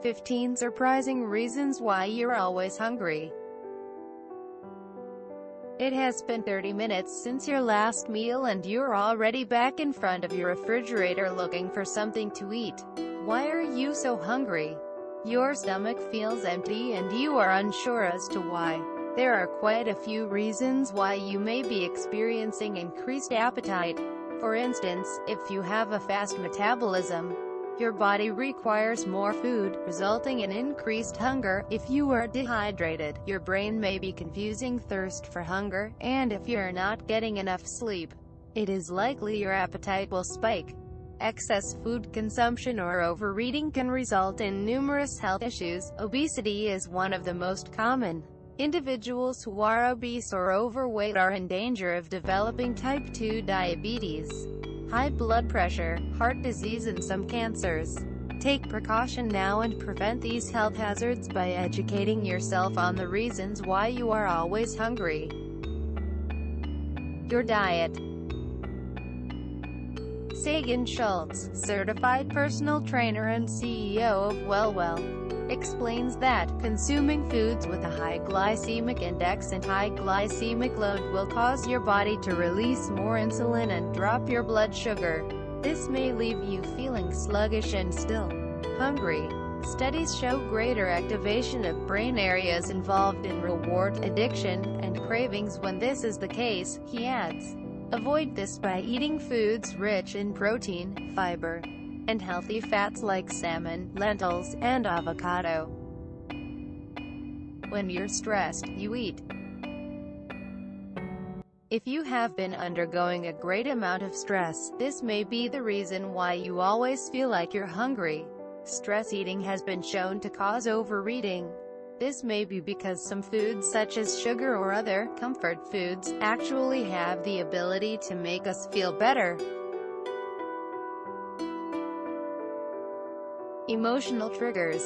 15 surprising reasons why you're always hungry. It has been 30 minutes since your last meal and you're already back in front of your refrigerator looking for something to eat. Why are you so hungry? Your stomach feels empty and you are unsure as to why. There are quite a few reasons why you may be experiencing increased appetite. For instance, if you have a fast metabolism, your body requires more food, resulting in increased hunger. If you are dehydrated, your brain may be confusing thirst for hunger, and if you're not getting enough sleep, it is likely your appetite will spike. Excess food consumption or overeating can result in numerous health issues. Obesity is one of the most common. Individuals who are obese or overweight are in danger of developing type 2 diabetes, high blood pressure, heart disease and some cancers. Take precaution now and prevent these health hazards by educating yourself on the reasons why you are always hungry. Your diet. Sagan Schultz, certified personal trainer and CEO of Well, explains that consuming foods with a high glycemic index and high glycemic load will cause your body to release more insulin and drop your blood sugar. This may leave you feeling sluggish and still hungry. Studies show greater activation of brain areas involved in reward addiction and cravings when this is the case, he adds. Avoid this by eating foods rich in protein, fiber, and healthy fats like salmon, lentils, and avocado. When you're stressed, you eat. If you have been undergoing a great amount of stress, this may be the reason why you always feel like you're hungry. Stress eating has been shown to cause overeating. This may be because some foods such as sugar or other comfort foods actually have the ability to make us feel better. Emotional triggers.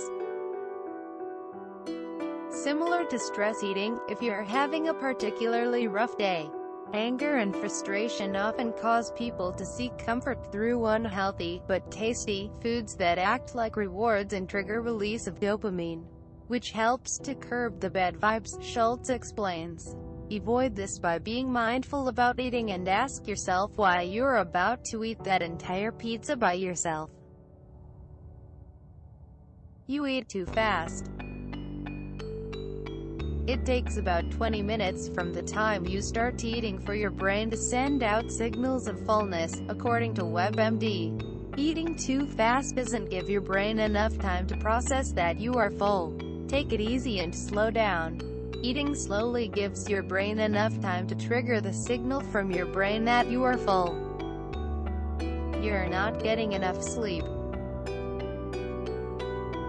Similar to stress eating, if you're having a particularly rough day, anger and frustration often cause people to seek comfort through unhealthy, but tasty, foods that act like rewards and trigger release of dopamine, which helps to curb the bad vibes, Schultz explains. Avoid this by being mindful about eating and ask yourself why you're about to eat that entire pizza by yourself. You eat too fast. It takes about 20 minutes from the time you start eating for your brain to send out signals of fullness, according to WebMD. Eating too fast doesn't give your brain enough time to process that you are full. Take it easy and slow down. Eating slowly gives your brain enough time to trigger the signal from your brain that you are full. You're not getting enough sleep.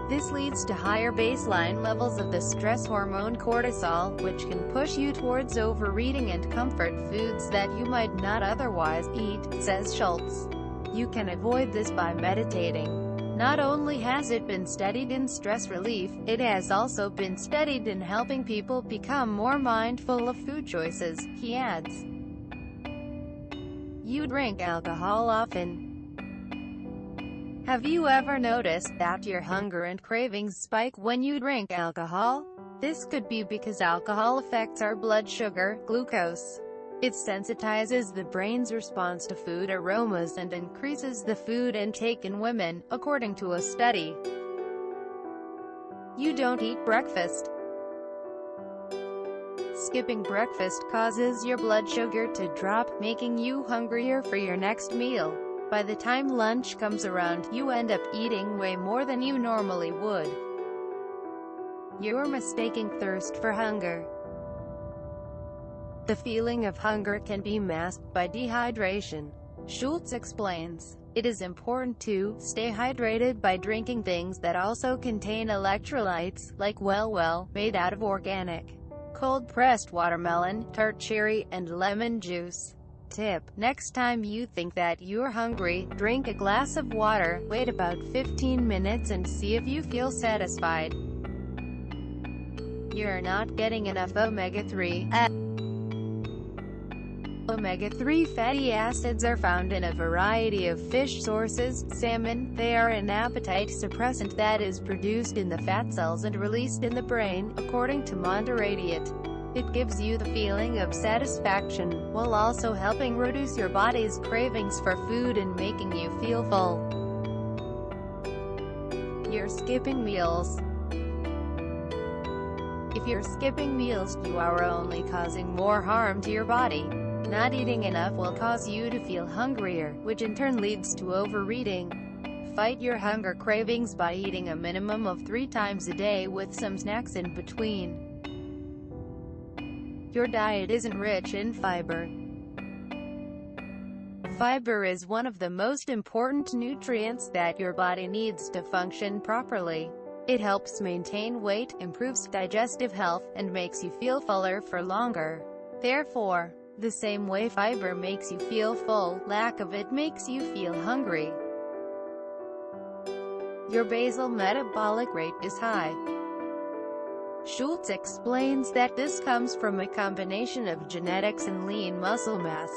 This leads to higher baseline levels of the stress hormone cortisol, which can push you towards overeating and comfort foods that you might not otherwise eat, says Schultz. You can avoid this by meditating. Not only has it been studied in stress relief, it has also been studied in helping people become more mindful of food choices, he adds. You drink alcohol often. Have you ever noticed that your hunger and cravings spike when you drink alcohol? This could be because alcohol affects our blood sugar, glucose. It sensitizes the brain's response to food aromas and increases the food intake in women, according to a study. You don't eat breakfast. Skipping breakfast causes your blood sugar to drop, making you hungrier for your next meal. By the time lunch comes around, you end up eating way more than you normally would. You're mistaking thirst for hunger. The feeling of hunger can be masked by dehydration. Schultz explains. It is important to stay hydrated by drinking things that also contain electrolytes, like Well, made out of organic, cold-pressed watermelon, tart cherry, and lemon juice. Tip: next time you think that you're hungry, drink a glass of water, wait about 15 minutes and see if you feel satisfied. You're not getting enough omega-3. Omega-3 fatty acids are found in a variety of fish sources. Salmon, they are an appetite suppressant that is produced in the fat cells and released in the brain, according to Monteradiet. It gives you the feeling of satisfaction, while also helping reduce your body's cravings for food and making you feel full. You're skipping meals. If you're skipping meals, you are only causing more harm to your body. Not eating enough will cause you to feel hungrier, which in turn leads to overeating. Fight your hunger cravings by eating a minimum of 3 times a day with some snacks in between. Your diet isn't rich in fiber. Fiber is one of the most important nutrients that your body needs to function properly. It helps maintain weight, improves digestive health, and makes you feel fuller for longer. Therefore, the same way fiber makes you feel full, lack of it makes you feel hungry. Your basal metabolic rate is high. Schultz explains that this comes from a combination of genetics and lean muscle mass.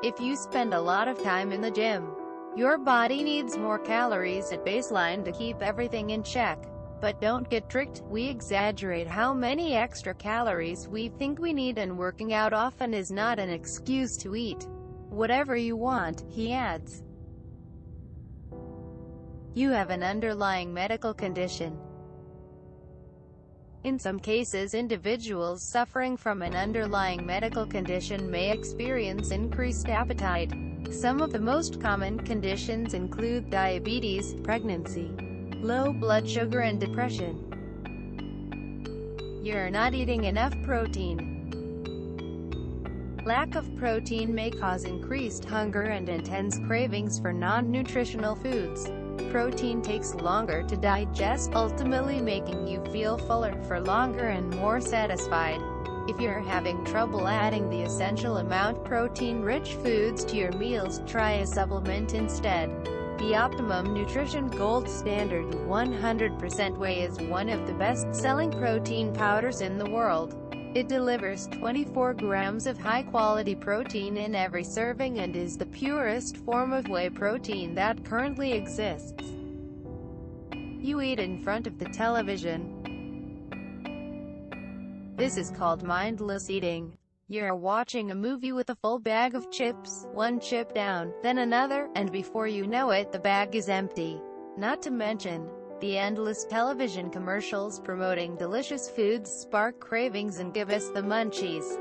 If you spend a lot of time in the gym, your body needs more calories at baseline to keep everything in check. But don't get tricked, we exaggerate how many extra calories we think we need, and working out often is not an excuse to eat whatever you want, he adds. You have an underlying medical condition. In some cases, individuals suffering from an underlying medical condition may experience increased appetite. Some of the most common conditions include diabetes, pregnancy, low blood sugar, and depression. You're not eating enough protein. Lack of protein may cause increased hunger and intense cravings for non-nutritional foods. Protein takes longer to digest, ultimately making you feel fuller for longer and more satisfied. If you're having trouble adding the essential amount protein-rich foods to your meals, try a supplement instead. The Optimum Nutrition Gold Standard 100% Whey is one of the best-selling protein powders in the world. It delivers 24 grams of high-quality protein in every serving and is the purest form of whey protein that currently exists. You eat in front of the television. This is called mindless eating. You're watching a movie with a full bag of chips, one chip down, then another, and before you know it, the bag is empty. Not to mention, the endless television commercials promoting delicious foods spark cravings and give us the munchies.